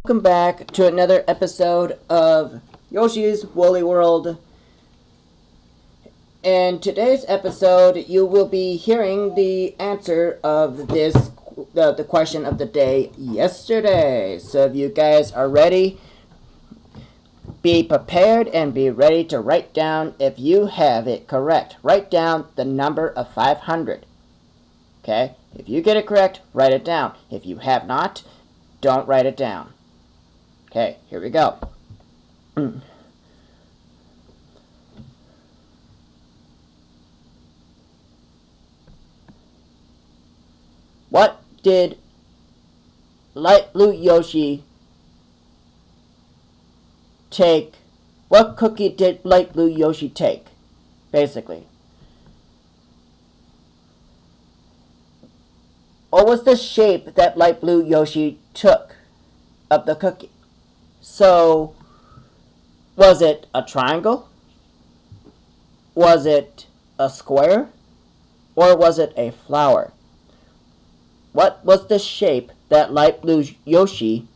Welcome back to another episode of Yoshi's Woolly World. In today's episode, you will be hearing the answer of the question of the day yesterday. So if you guys are ready, be prepared and be ready to write down if you have it correct. Write down the number of 500. Okay? If you get it correct, write it down. If you have not, don't write it down. Okay, here we go. What did Light Blue Yoshi take? What cookie did Light Blue Yoshi take? Basically. What was the shape that Light Blue Yoshi took of the cookie? So, was it a triangle? Was it a square? Or was it a flower? What was the shape that Light Blue Yoshi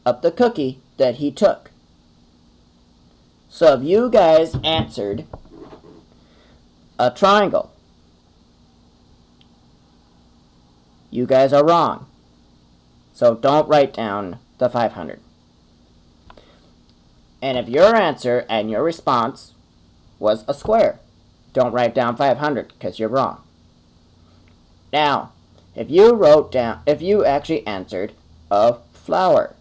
of the cookie that he took? So if you guys answered a triangle, you guys are wrong. So don't write down the 500. And if your answer and your response was a square, don't write down 500 because you're wrong. Now, if you actually answered a flower,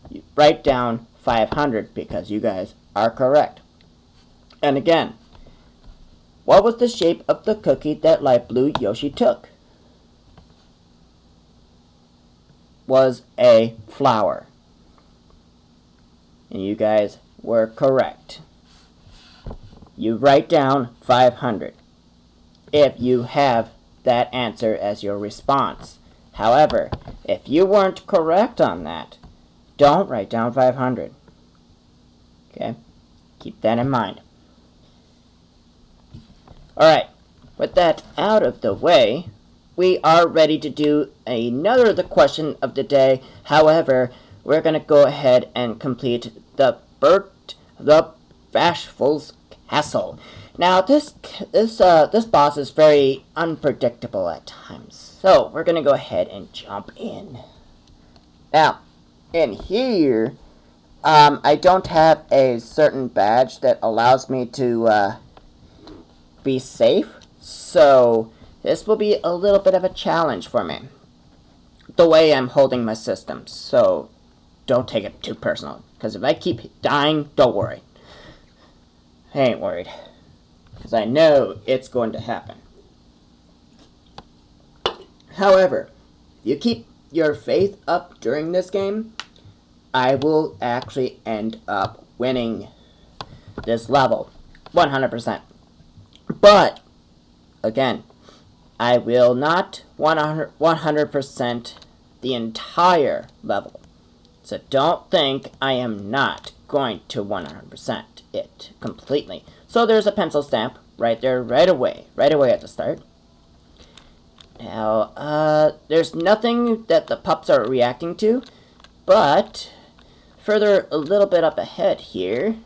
you write down 500 because you guys are correct. And again, what was the shape of the cookie that Light Blue Yoshi took? Was a flower. And you guys were correct. You write down 500 if you have that answer as your response. However, if you weren't correct on that, don't write down 500. Okay? Keep that in mind. Alright, with that out of the way, we are ready to do another the question of the day. However, we're going to go ahead and complete the Bert the Bashful's Castle. Now, this boss is very unpredictable at times. So, we're going to go ahead and jump in. Now, in here, I don't have a certain badge that allows me to be safe. So, this will be a little bit of a challenge for me, the way I'm holding my system. So, don't take it too personal, because if I keep dying, don't worry. I ain't worried, because I know it's going to happen. However, if you keep your faith up during this game, I will actually end up winning this level 100%. But, again, I will not 100% the entire level. So don't think I am not going to 100% it completely. So there's a pencil stamp right there, right away at the start. Now, there's nothing that the pups are reacting to, but further a little bit up ahead here,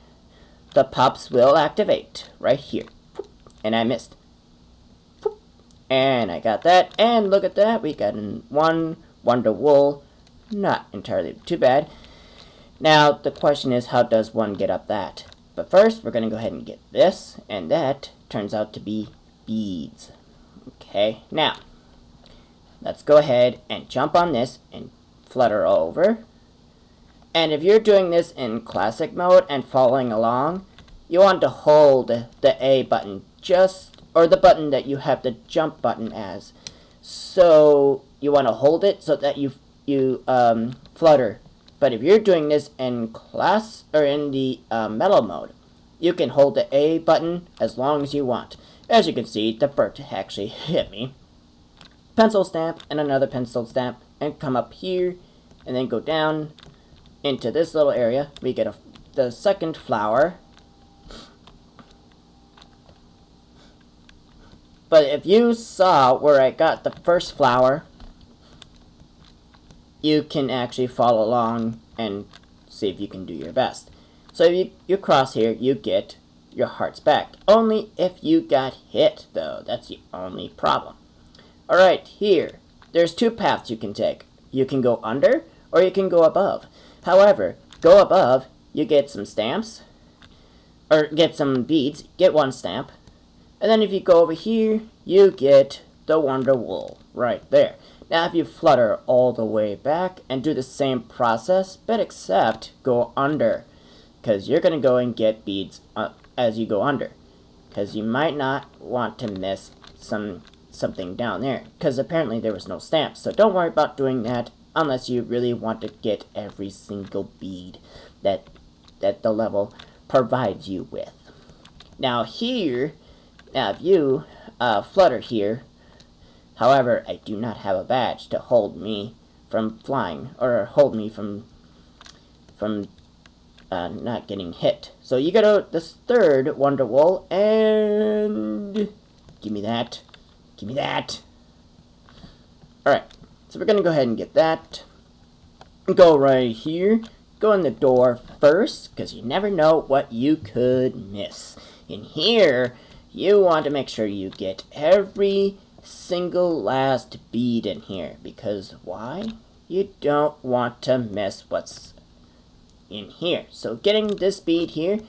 the pups will activate right here. And I missed. And I got that, and look at that, we got one Wonder Wool. Not entirely too bad. Now, the question is, how does one get up that? But first, we're going to go ahead and get this, and that turns out to be beads. Okay, now, let's go ahead and jump on this and flutter over. And if you're doing this in classic mode and following along, you want to hold the A button or the button that you have the jump button as. So, you want to hold it so that you flutter. But if you're doing this in class or in the metal mode, you can hold the A button as long as you want. As you can see, the bird actually hit me. Pencil stamp and another pencil stamp, and come up here and then go down into this little area. We get the second flower. But if you saw where I got the first flower, you can actually follow along and see if you can do your best. So if you cross here, you get your hearts back. Only if you got hit, though. That's the only problem. Alright, here. There's two paths you can take. You can go under, or you can go above. However, go above, you get some stamps, or get some beads, get one stamp. And then if you go over here, you get the Wonder Wool right there. Now if you flutter all the way back and do the same process, but except go under, because you're going to go and get beads as you go under, because you might not want to miss something down there, because apparently there was no stamps. So don't worry about doing that unless you really want to get every single bead that the level provides you with. Now here, if you flutter here, however, I do not have a badge to hold me from flying, or hold me from not getting hit. So you go to this third Wonder Wool, and give me that. Give me that. Alright, so we're going to go ahead and get that. Go right here. Go in the door first, because you never know what you could miss. In here, you want to make sure you get every single last bead in here, because why? You don't want to miss what's in here. So getting this bead here,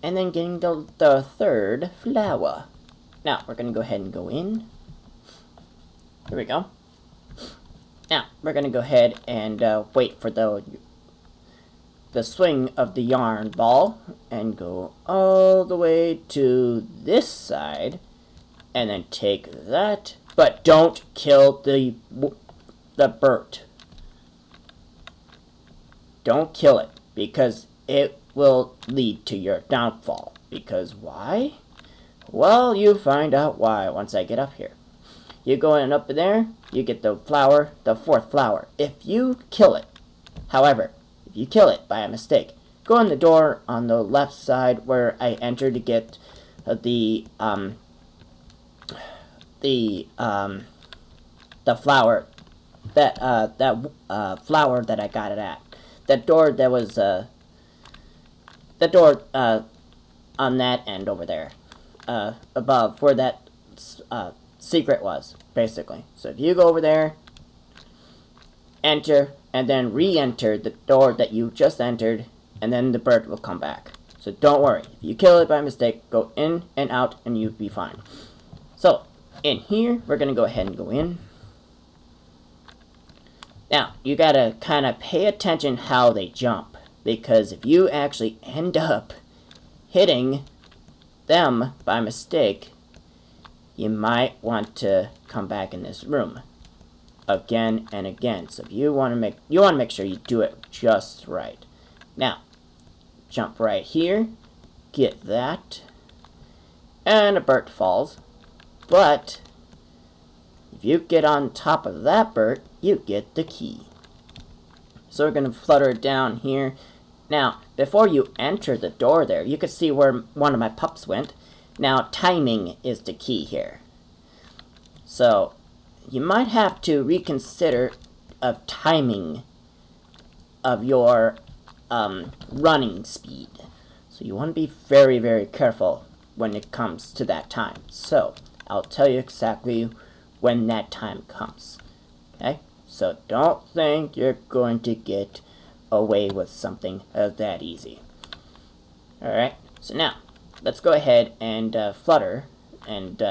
and then getting the third flower. Now we're going to go ahead and go in. Here we go. Now we're going to go ahead and wait for the swing of the yarn ball and go all the way to this side, and then take that, but don't kill the bird. Don't kill it, because it will lead to your downfall. Because why? Well, you find out why once I get up here. You go in up there, you get the flower, the fourth flower. If you kill it, however, if you kill it by a mistake, go in the door on the left side where I entered to get the flower, that flower that I got it at. That door that was the door on that end over there, above where that secret was, basically. So if you go over there, enter, and then re-enter the door that you just entered, and then the bird will come back. So don't worry. If you kill it by mistake, go in and out, and you'll be fine. So in here, we're going to go ahead and go in. Now, you got to kind of pay attention how they jump, because if you actually end up hitting them by mistake, you might want to come back in this room again and again. So if you want to make sure you do it just right. Now, jump right here, get that, and a bird falls. But if you get on top of that bird, you get the key. So we're going to flutter it down here. Now, before you enter the door there, you can see where one of my pups went. Now, timing is the key here. So you might have to reconsider of timing of your running speed. So you want to be very, very careful when it comes to that time. So I'll tell you exactly when that time comes. Okay? So don't think you're going to get away with something that easy. Alright, so now let's go ahead and flutter. And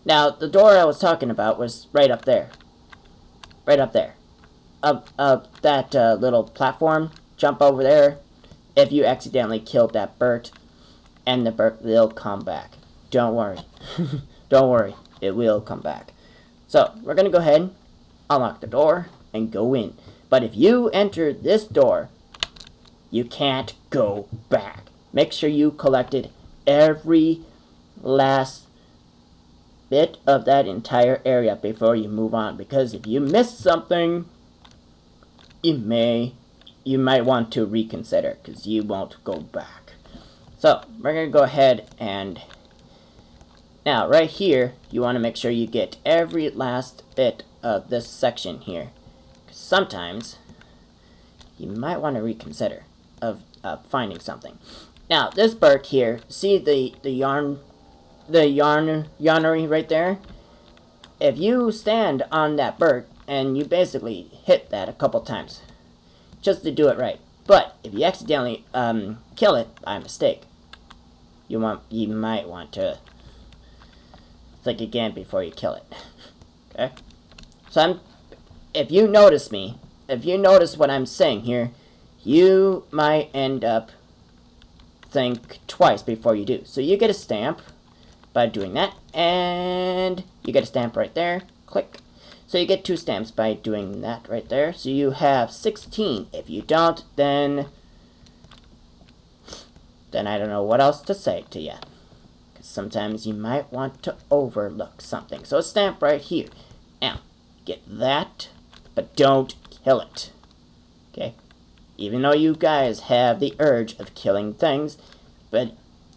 now the door I was talking about was right up there. Right up there. That little platform, jump over there if you accidentally killed that bird, and the bird will come back. Don't worry. Don't worry. It will come back. So we're going to go ahead, unlock the door, and go in. But if you enter this door, you can't go back. Make sure you collected every last bit of that entire area before you move on. Because if you miss something, you might want to reconsider, because you won't go back. So we're going to go ahead and now right here, you want to make sure you get every last bit of this section here. sometimes you might want to reconsider of finding something. Now, this bird here, see the yarnery right there? If you stand on that bird and you basically hit that a couple times, just to do it right. But if you accidentally kill it by mistake, you might want to think again before you kill it. Okay? So if you notice what I'm saying here, you might end up think twice before you do. So you get a stamp by doing that, and you get a stamp right there. Click. So you get 2 stamps by doing that right there. So you have 16. If you don't, then I don't know what else to say to you. Because sometimes you might want to overlook something. So a stamp right here. Now, get that, but don't kill it. Okay? Even though you guys have the urge of killing things, but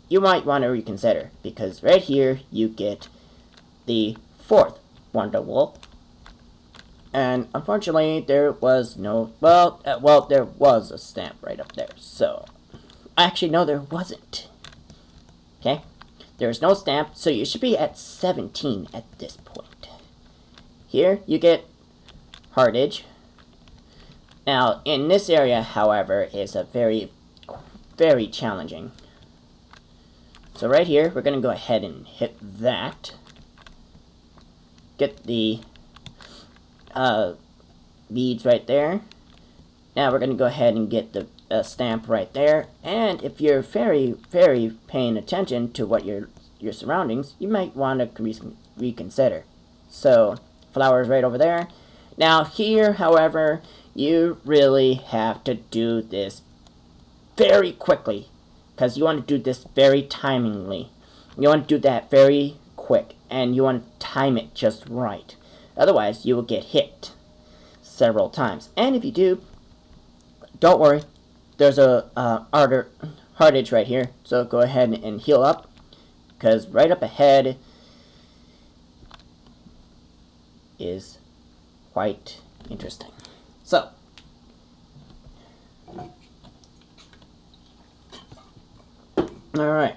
you might want to reconsider, because right here you get the 4th Wonder Wool, and unfortunately there was no, well, there was a stamp right up there, so, actually no, there wasn't. Okay, there's no stamp, so you should be at 17 at this point. Here you get Hardage. Now, in this area, however, is a very, very challenging. So right here, we're going to go ahead and hit that. Get the beads right there. Now we're going to go ahead and get the stamp right there. And if you're very, very paying attention to what your surroundings, you might want to reconsider. So, flowers right over there. Now here, however, you really have to do this very quickly, because you want to do this very timingly. You want to do that very quick, and you want to time it just right. Otherwise, you will get hit several times. And if you do, don't worry. There's a Hardage right here, so go ahead and heal up, because right up ahead is quite interesting. So, alright.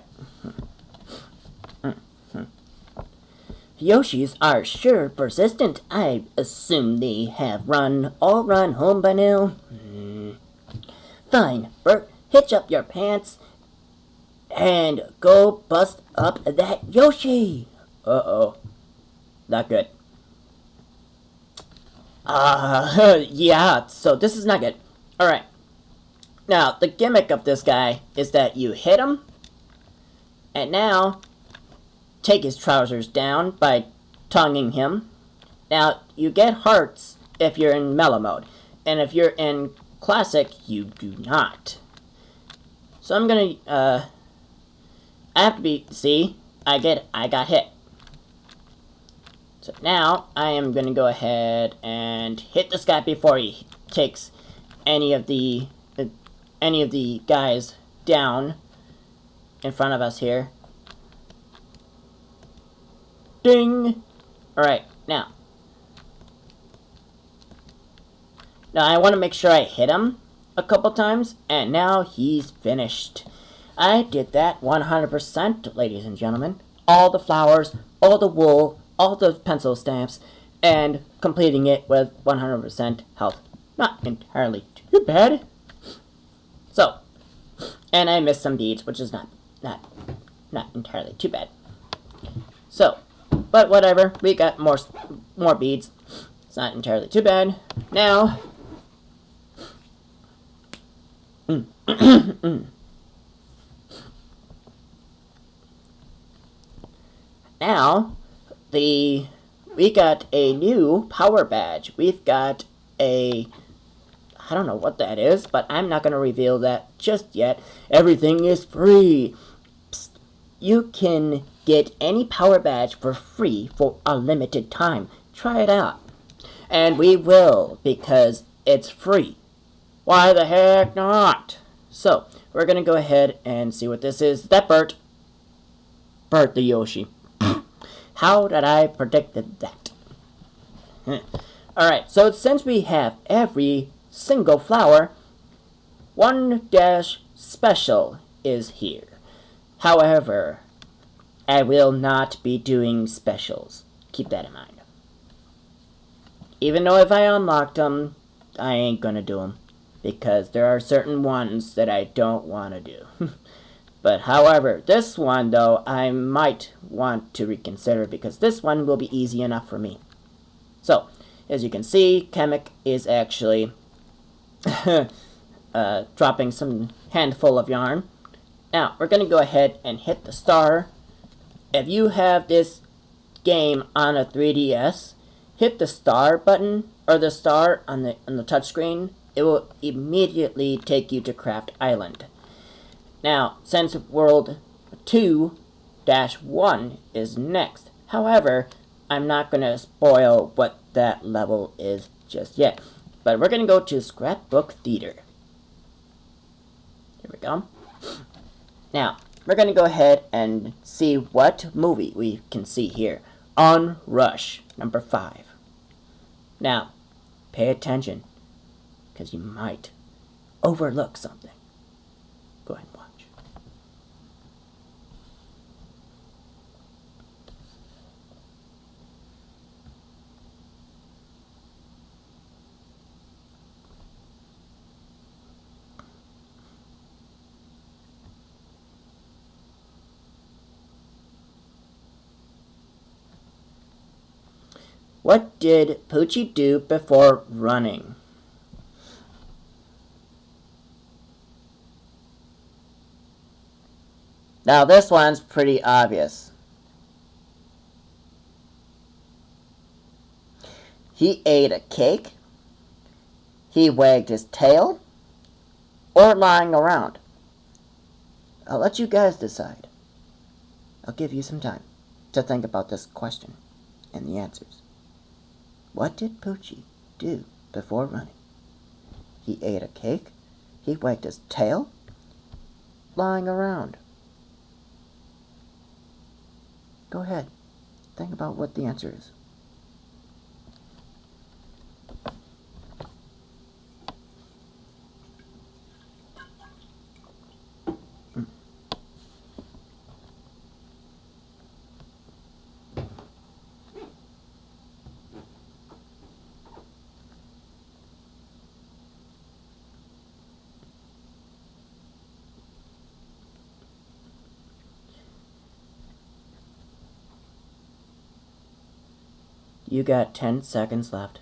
Yoshis are sure persistent. I assume they have all run home by now. Fine, Bert, hitch up your pants and go bust up that Yoshi. Uh-oh. Not good. Yeah, so this is not good. Alright. Now, the gimmick of this guy is that you hit him, and now take his trousers down by tonguing him. Now, you get hearts if you're in mellow mode, and if you're in classic, you do not. So I'm gonna, I have to be, see, I got hit. So now, I am gonna go ahead and hit this guy before he takes any of the guys down in front of us here. Ding! Alright, now. Now I want to make sure I hit him a couple times, and now he's finished. I did that 100%, ladies and gentlemen. All the flowers, all the wool, all the pencil stamps, and completing it with 100% health. Not entirely too bad. So, and I missed some beads, which is not entirely too bad. So, but whatever, we got more beads. It's not entirely too bad. Now, now, we got a new power badge. We've got a, I don't know what that is, but I'm not going to reveal that just yet. Everything is free. Psst. You can get any power badge for free for a limited time. Try it out. And we will, because it's free. Why the heck not? So, we're going to go ahead and see what this is. That Bert the Yoshi. How did I predict that? Alright, so since we have every single flower, 1-special is here. However, I will not be doing specials. Keep that in mind. Even though if I unlocked them, I ain't gonna do them. Because there are certain ones that I don't want to do. But however, this one though, I might want to reconsider because this one will be easy enough for me. So, as you can see, Kamek is actually dropping some handful of yarn. Now, we're going to go ahead and hit the star. If you have this game on a 3DS, hit the star button, or the star on the touchscreen. It will immediately take you to Craft Island. Now, since World 2-1 is next, however, I'm not going to spoil what that level is just yet. But we're going to go to Scrapbook Theater. Here we go. Now, we're going to go ahead and see what movie we can see here. Onrush, number 5. Now, pay attention, because you might overlook something. Go ahead and watch. What did Poochie do before running? Now this one's pretty obvious. He ate a cake, he wagged his tail, or lying around. I'll let you guys decide. I'll give you some time to think about this question and the answers. What did Poochie do before running? He ate a cake, he wagged his tail, lying around. Go ahead, think about what the answer is. You got 10 seconds left.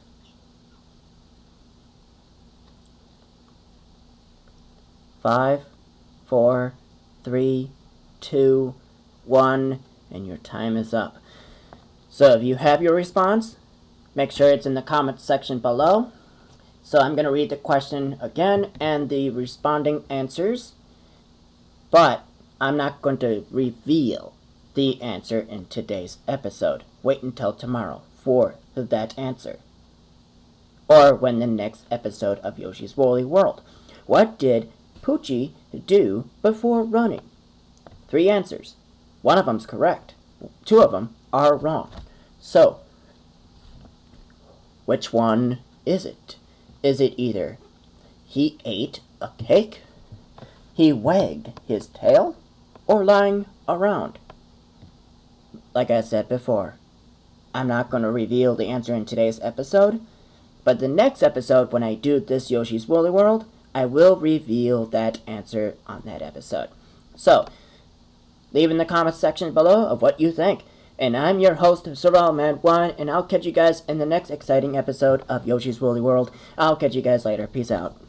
5, 4, 3, 2, 1, and your time is up. So if you have your response, make sure it's in the comments section below. So I'm going to read the question again and the responding answers, but I'm not going to reveal the answer in today's episode. Wait until tomorrow for that answer, or when the next episode of Yoshi's Woolly World. What did Poochie do before running? 3 answers. 1 of them's correct. 2 of them are wrong. So, which one is it? Is it either he ate a cake, he wagged his tail, or lying around? Like I said before, I'm not going to reveal the answer in today's episode, but the next episode, when I do this Yoshi's Woolly World, I will reveal that answer on that episode. So, leave in the comments section below of what you think. And I'm your host, SurvivalMan1, and I'll catch you guys in the next exciting episode of Yoshi's Woolly World. I'll catch you guys later. Peace out.